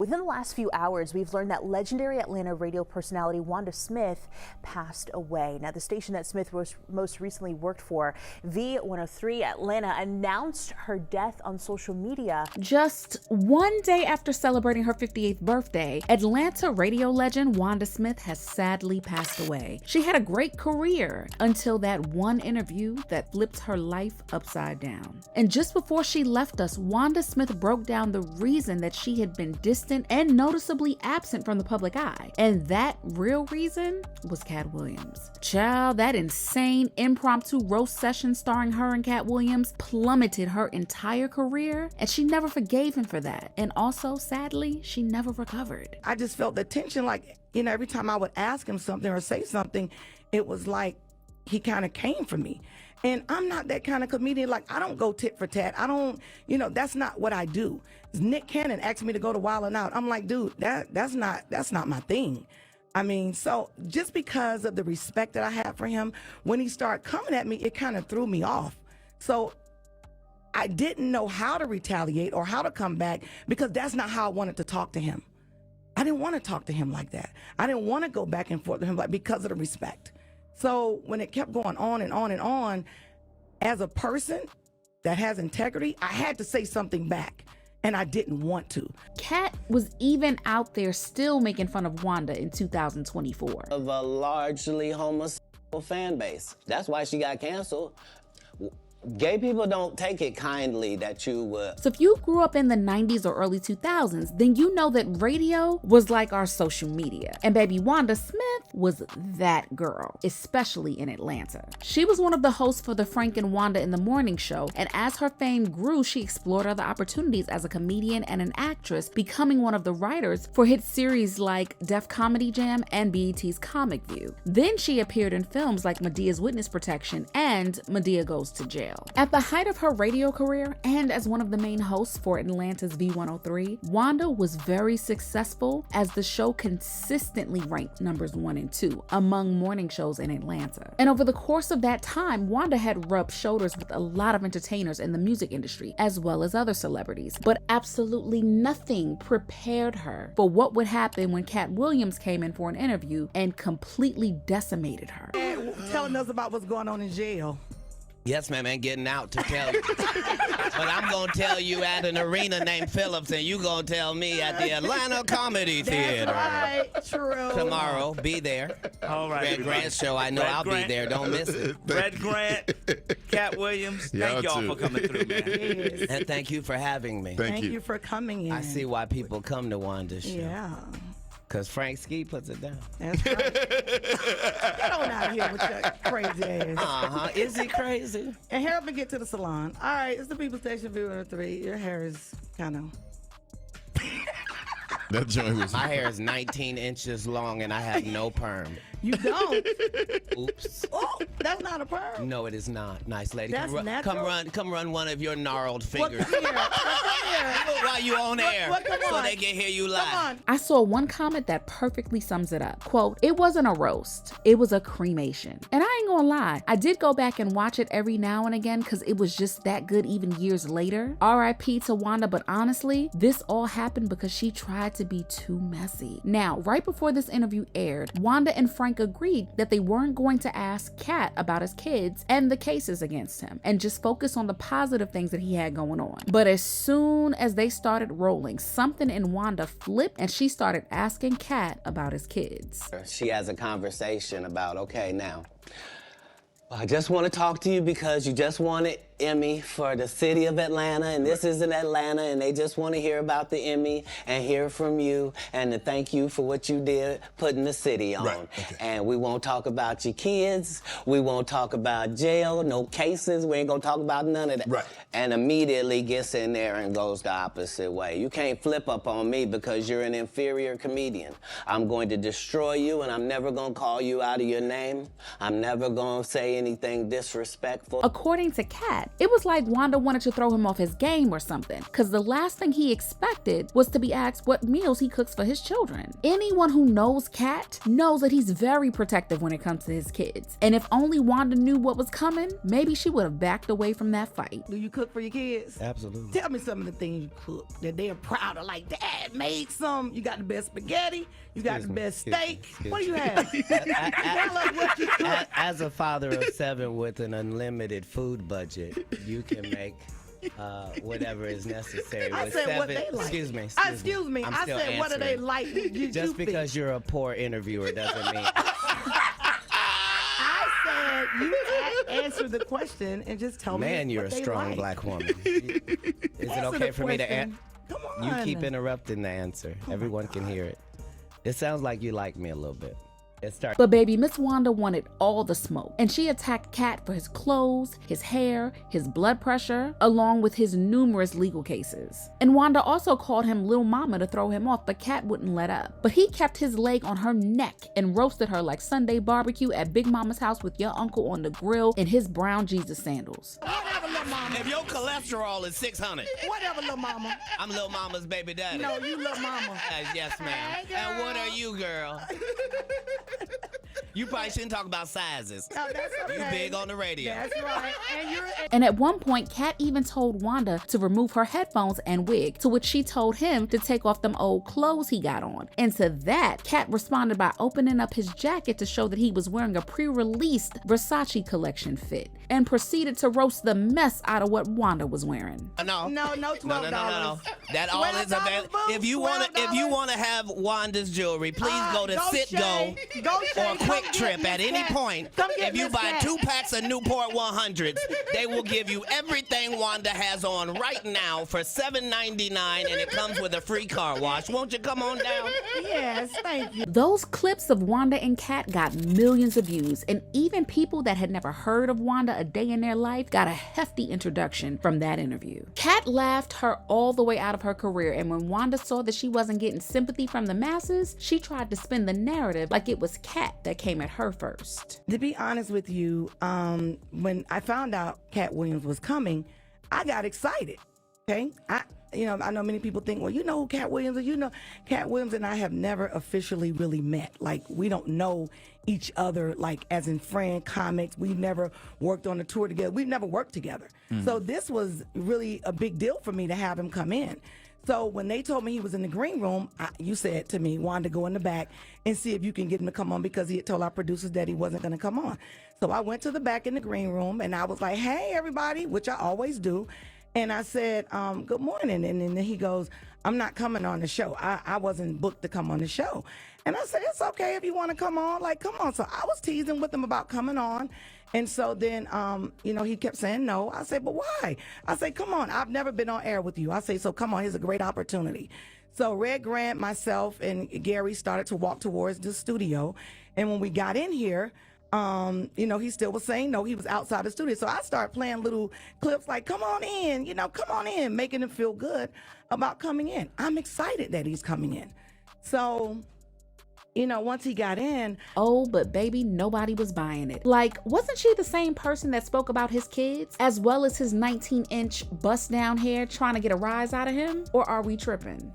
within the last few hours, we've learned that legendary Atlanta radio personality Wanda Smith passed away. Now, the station that Smith most recently worked for, V103 Atlanta, announced her death on social media. Just one day after celebrating her 58th birthday, Atlanta radio legend Wanda Smith has sadly passed away. She had a great career until that one interview that flipped her life upside down. And just before she left us, Wanda Smith broke down the reason that she had been distant and noticeably absent from the public eye. And that real reason was Katt Williams. Child, that insane impromptu roast session starring her and Katt Williams plummeted her entire career, and she never forgave him for that. And also, sadly, she never recovered. I just felt the tension, like, you know, every time I would ask him something or say something, it was like he kind of came for me. And I'm not that kind of comedian. Like, I don't go tit for tat. I don't, you know, that's not what I do. Nick Cannon asked me to go to Wild 'N Out. I'm like, dude, that's not my thing. I mean, so just because of the respect that I have for him, when he started coming at me, it kind of threw me off. So I didn't know how to retaliate or how to come back, because that's not how I wanted to talk to him. I didn't want to talk to him like that. I didn't want to go back and forth with him, like, because of the respect. So when it kept going on and on and on, as a person that has integrity, I had to say something back, and I didn't want to. Katt was even out there still making fun of Wanda in 2024. Of a largely homosexual fan base. That's why she got canceled. Gay people don't take it kindly that you would. So if you grew up in the 90s or early 2000s, then you know that radio was like our social media. And baby Wanda Smith was that girl, especially in Atlanta. She was one of the hosts for the Frank and Wanda in the Morning Show, and as her fame grew, she explored other opportunities as a comedian and an actress, becoming one of the writers for hit series like Def Comedy Jam and BET's Comic View. Then she appeared in films like Medea's Witness Protection and Madea Goes to Jail. At the height of her radio career and as one of the main hosts for Atlanta's V103, Wanda was very successful as the show consistently ranked numbers 1 and 2 among morning shows in Atlanta. And over the course of that time, Wanda had rubbed shoulders with a lot of entertainers in the music industry, as well as other celebrities, but absolutely nothing prepared her for what would happen when Katt Williams came in for an interview and completely decimated her. And telling us about what's going on in jail. Yes, ma'am, and getting out to tell you. But I'm going to tell you at an arena named Phillips, and you going to tell me at the Atlanta Comedy Theater. That's right, true. Tomorrow, be there. All right. Red Grant show, I know Red I'll Grant. be there. Don't miss it. Red Grant, Katt Williams, thank y'all for coming through, man. Yes. And thank you for having me. Thank you for coming in. I see why people come to Wanda's show. Yeah. Because Frank Ski puts it down. That's right. Get on out of here with your crazy ass. Uh-huh. Is he crazy? And help me get to the salon. All right, it's the People Station V103. Your hair is kind of... That joint was. My hair is 19 inches long and I have no perm. You don't? Oops. Oh, that's not a perm. No, it is not. Nice lady. That's natural? Come run one of your gnarled What, fingers. here? While you on air, come so on. they can hear you live. Come on. I saw one comment that perfectly sums it up. Quote, "It wasn't a roast, it was a cremation." And I ain't gonna lie, I did go back and watch it every now and again because it was just that good even years later. RIP to Wanda, but honestly, this all happened because she tried to be too messy. Now, right before this interview aired, Wanda and Frank agreed that they weren't going to ask Katt about his kids and the cases against him, and just focus on the positive things that he had going on. But as soon as they started rolling, something in Wanda flipped and she started asking Katt about his kids. She has a conversation about, okay, now, I just want to talk to you because you just wanted Emmy for the city of Atlanta, and this is in Atlanta, and they just want to hear about the Emmy and hear from you and to thank you for what you did putting the city on. Right, okay. And we won't talk about your kids. We won't talk about jail, no cases. We ain't going to talk about none of that. Right. And immediately gets in there and goes the opposite way. You can't flip up on me because you're an inferior comedian. I'm going to destroy you, and I'm never going to call you out of your name. I'm never going to say anything disrespectful. According to Katt, Kat. It was like Wanda wanted to throw him off his game or something, because the last thing he expected was to be asked what meals he cooks for his children. Anyone who knows Kat knows that he's very protective when it comes to his kids. And if only Wanda knew what was coming, maybe she would have backed away from that fight. Do you cook for your kids? Absolutely. Tell me some of the things you cook that they're proud of. Like, Dad made some. You got the best spaghetti. You got the best steak. What do you have? Tell us what you cook. As a father of 7 with an unlimited food budget, you can make whatever is necessary. I with said 7, what they like. Excuse me. I'm still said what do they answering. like? Just because you're a poor interviewer doesn't mean. I said you answer the question and just tell me. Man, you're a what they strong like. black woman. Is it Answer okay the for me to question. answer? Come on. You keep interrupting the answer. Everyone can hear it. It sounds like you like me a little bit. It starts. But baby, Miss Wanda wanted all the smoke, and she attacked Kat for his clothes, his hair, his blood pressure, along with his numerous legal cases. And Wanda also called him Lil Mama to throw him off, but Kat wouldn't let up. But he kept his leg on her neck and roasted her like Sunday barbecue at Big Mama's house with your uncle on the grill in his brown Jesus sandals. Whatever, little mama. If your cholesterol is 600, Whatever, little mama. I'm Lil Mama's baby daddy. No, you little mama. Yes, ma'am. Hey, And what girl. are you, girl? You probably shouldn't talk about sizes. No, that's okay. You big on the radio. That's right. And you're. And at one point, Kat even told Wanda to remove her headphones and wig, to which she told him to take off them old clothes he got on. And to that, Kat responded by opening up his jacket to show that he was wearing a pre-released Versace collection fit, and proceeded to roast the mess out of what Wanda was wearing. No, No, $12. No. That all is available. $12, If you $12. want to have Wanda's jewelry, please go to Sitgo or Quick Trip at any point. If you buy 2 packs of Newport 100s, they will give you everything Wanda has on right now for $7.99, and it comes with a free car wash. Won't you come on down? Yes, thank you. Those clips of Wanda and Kat got millions of views, and even people that had never heard of Wanda a day in their life got a hefty introduction from that interview. Kat laughed her all the way out of her career, and when Wanda saw that she wasn't getting sympathy from the masses, she tried to spin the narrative like it was Kat that came at her first. To be honest with you, when I found out Katt Williams was coming, I got excited. Okay, I know many people think, well, you know who Katt Williams is. You know, Katt Williams and I have never officially really met. Like, we don't know each other, like, as in friend, comics. We've never worked on a tour together. We've never worked together. So this was really a big deal for me to have him come in. So when they told me he was in the green room, you said to me, Wanda, go in the back and see if you can get him to come on, because he had told our producers that he wasn't going to come on. So I went to the back in the green room, and I was like, hey, everybody, which I always do. And I said, good morning. And then he goes, I'm not coming on the show. I wasn't booked to come on the show. And I said, it's okay if you want to come on. Like, come on. So I was teasing with him about coming on. And so then, he kept saying no. I said, but why? I said, come on. I've never been on air with you. I say, so come on. Here's a great opportunity. So Red Grant, myself, and Gary started to walk towards the studio. And when we got in here, he still was saying no. He was outside the studio. So I started playing little clips like, come on in, come on in, making him feel good about coming in. I'm excited that he's coming in. So, once he got in. Oh, but baby, nobody was buying it. Like, wasn't she the same person that spoke about his kids, as well as his 19-inch bust down hair, trying to get a rise out of him? Or are we tripping?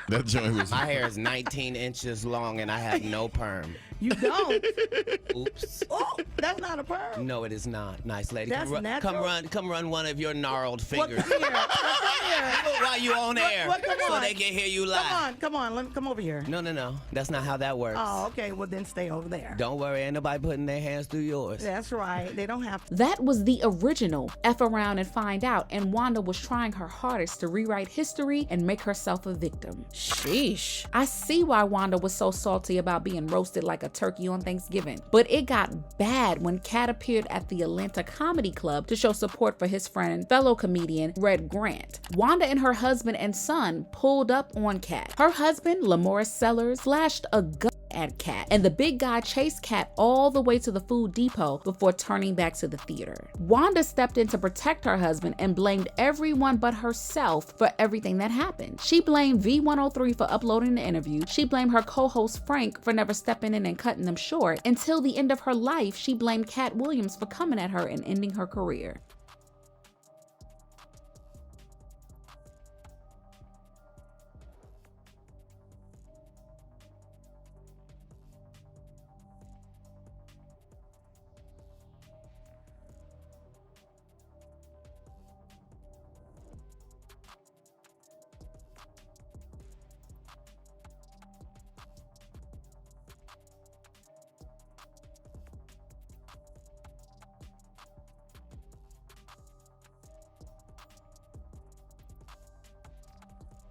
That joint was. My hair is 19 inches long and I have no perm. You don't? Oops. Oh, that's not a perm. No, it is not. Nice lady. That's natural. Come run one of your gnarled What, fingers. come here. While you on air, come so on. they can hear you live. Come on. Let me come over here. No. That's not how that works. Oh, okay. Well, then stay over there. Don't worry, ain't nobody putting their hands through yours. That's right. They don't have to. That was the original F around and find out, and Wanda was trying her hardest to rewrite history and make herself a victim. Sheesh. I see why Wanda was so salty about being roasted like a turkey on Thanksgiving, but it got bad when Kat appeared at the Atlanta Comedy Club to show support for his friend and fellow comedian Red Grant. Wanda and her husband and son pulled up on Kat. Her husband, Lamorris Sellers, flashed a gun at Katt, and the big guy chased Katt all the way to the food depot before turning back to the theater. Wanda stepped in to protect her husband and blamed everyone but herself for everything that happened. She blamed V103 for uploading the interview. She blamed her co-host Frank for never stepping in and cutting them short. Until the end of her life, she blamed Katt Williams for coming at her and ending her career.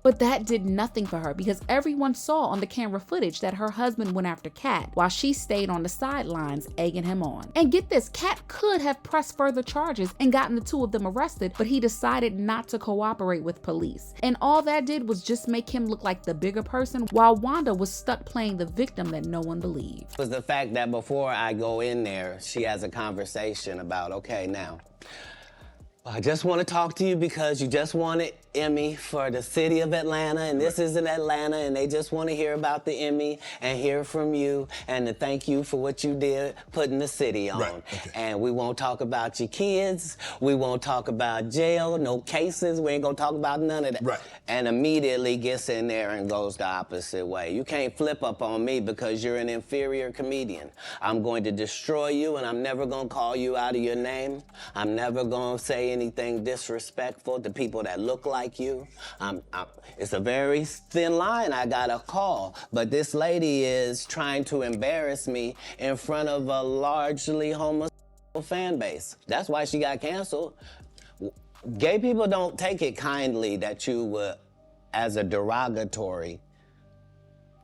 But that did nothing for her because everyone saw on the camera footage that her husband went after Katt while she stayed on the sidelines egging him on. And get this, Katt could have pressed further charges and gotten the two of them arrested, but he decided not to cooperate with police. And all that did was just make him look like the bigger person while Wanda was stuck playing the victim that no one believed. Was the fact that before I go in there, she has a conversation about, okay, now, I just want to talk to you because you just wanted Emmy for the city of Atlanta, and this is in Atlanta, and they just want to hear about the Emmy and hear from you and to thank you for what you did putting the city on. Right. Okay. And we won't talk about your kids. We won't talk about jail, no cases. We ain't gonna talk about none of that. Right. And immediately gets in there and goes the opposite way. You can't flip up on me because you're an inferior comedian. I'm going to destroy you, and I'm never gonna call you out of your name. I'm never gonna say anything disrespectful to people that look like you. It's a very thin line I gotta call, but this lady is trying to embarrass me in front of a largely homosexual fan base. That's why she got canceled. Gay people don't take it kindly that you would, as a derogatory,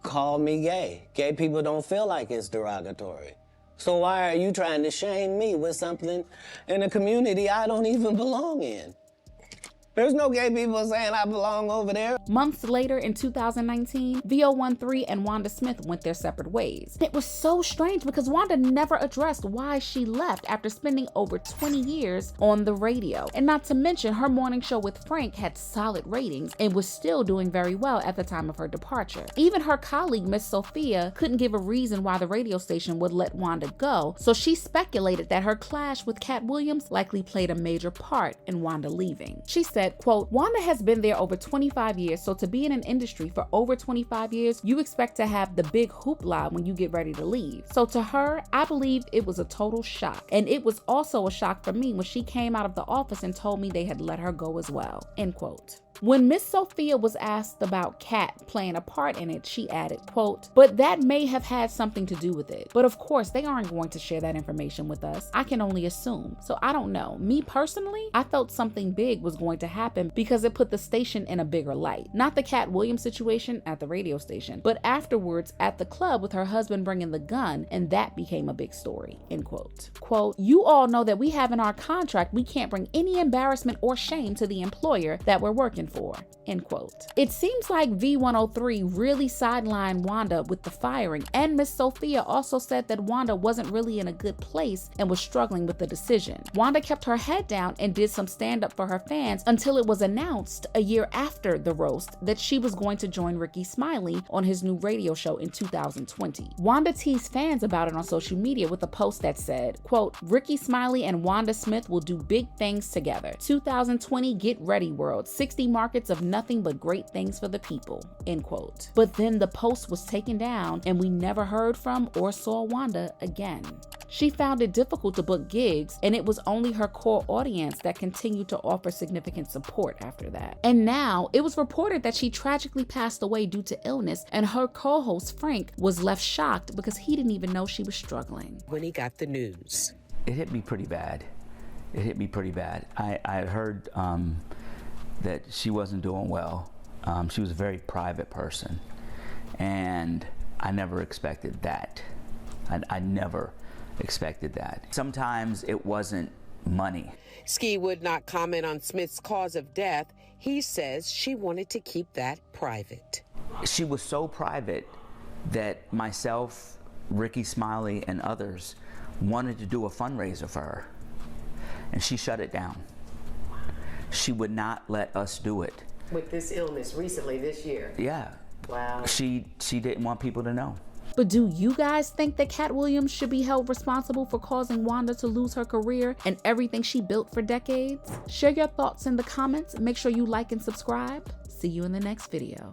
call me gay. Gay people don't feel like it's derogatory. So why are you trying to shame me with something in a community I don't even belong in? There's no gay people saying I belong over there. Months later in 2019, V013 and Wanda Smith went their separate ways. It was so strange because Wanda never addressed why she left after spending over 20 years on the radio. And not to mention, her morning show with Frank had solid ratings and was still doing very well at the time of her departure. Even her colleague, Miss Sophia, couldn't give a reason why the radio station would let Wanda go, so she speculated that her clash with Katt Williams likely played a major part in Wanda leaving. She said, quote, "Wanda has been there over 25 years, so to be in an industry for over 25 years, you expect to have the big hoopla when you get ready to leave. So to her, I believe it was a total shock. And it was also a shock for me when she came out of the office and told me they had let her go as well," end quote. When Miss Sophia was asked about Katt playing a part in it, she added, quote, "But that may have had something to do with it. But of course, they aren't going to share that information with us. I can only assume. So I don't know. Me personally, I felt something big was going to happen because it put the station in a bigger light. Not the Katt Williams situation at the radio station, but afterwards at the club with her husband bringing the gun, and that became a big story," end quote. Quote, "You all know that we have in our contract we can't bring any embarrassment or shame to the employer that we're working for," end quote. It seems like V103 really sidelined Wanda with the firing, and Miss Sophia also said that Wanda wasn't really in a good place and was struggling with the decision. Wanda kept her head down and did some stand-up for her fans until it was announced a year after the roast that she was going to join Ricky Smiley on his new radio show in 2020. Wanda teased fans about it on social media with a post that said, quote, "Ricky Smiley and Wanda Smith will do big things together. 2020, get ready world. 60 markets of nothing but great things for the people," end quote. But then the post was taken down and we never heard from or saw Wanda again. She found it difficult to book gigs, and it was only her core audience that continued to offer significant support after that. And now it was reported that she tragically passed away due to illness, and her co-host Frank was left shocked because he didn't even know she was struggling. When he got the news, it hit me pretty bad. I heard that she wasn't doing well. She was a very private person, and I never expected that. I never expected that. Sometimes it wasn't money. Ski would not comment on Smith's cause of death. He says she wanted to keep that private. She was so private that myself, Ricky Smiley, and others wanted to do a fundraiser for her, and she shut it down. She would not let us do it. With this illness recently this year? Yeah. Wow. She didn't want people to know. But do you guys think that Katt Williams should be held responsible for causing Wanda to lose her career and everything she built for decades? Share your thoughts in the comments. Make sure you like and subscribe. See you in the next video.